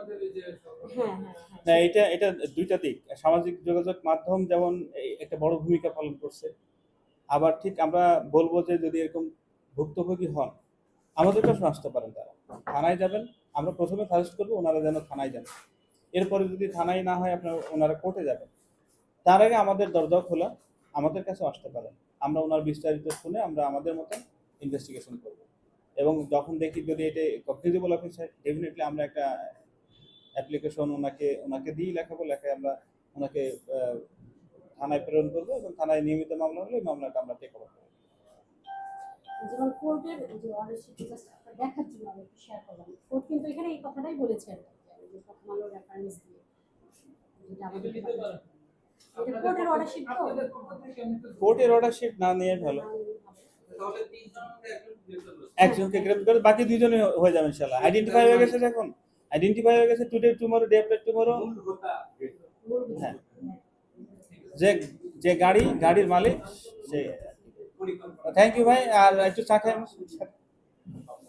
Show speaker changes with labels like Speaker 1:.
Speaker 1: হ্যাঁ হ্যাঁ হ্যাঁ
Speaker 2: না, এটা এটা দুইটা দিক। সামাজিক যোগাযোগ মাধ্যম যেমন একটা বড় ভূমিকা পালন করছে, আবার ঠিক আমরা বলবো যে যদি এরকম ভুক্তভোগী হন, আমাদের কাছে আসতে পারেন তারা, থানায় যাবেন। আমরা প্রথমে সাজেস্ট করবো ওনারা যেন থানায় যান। এরপরে যদি থানায় না হয় আপনার ওনারা কোর্টে যাবেন। তার আগে আমাদের দরজাও খোলা, আমাদের কাছেও আসতে পারেন। আমরা ওনার বিস্তারিত শুনে আমরা আমাদের মতো ইনভেস্টিগেশন করব। এবং যখন দেখি যদি এটা কগনিজেবল অফেন্স হয়, ডেফিনেটলি আমরা একটা অ্যাপ্লিকেশন ওনাকে ওনাকে দিয়েই লেখাবো, লেখায় আমরা ওনাকে থানায় প্রেরণ করবো এবং থানায় নিয়মিত মামলা হলে এই মামলাটা আমরা টেক ওভার করবো।
Speaker 1: যেমন কোর্টের যে অর্ডার শিট জাস্ট দেখার জন্য আমি একটু শেয়ার করলাম। কোর্ট কিন্তু এখানে এই কথাটাই বলেছেন যে প্রথম আলো রেফারেন্স দিয়ে যেটা আমাদের এটা কোর্টের অর্ডার শিট তো
Speaker 2: কোর্টের অর্ডার শিট না নিয়ে ভালো, একজনকে গ্রেপ্তার করে বাকি দুইজনে হয়ে যাবে ইনশাআল্লাহ। আইডেন্টিফাই হয়ে গেছে এখন, আইডেন্টিফাই হয়ে গেছে today tomorrow, day after tomorrow. হ্যাঁ, যে যে গাড়ির মালিক সে। থ্যাংক ইউ ভাই, আর একটু চা খাই।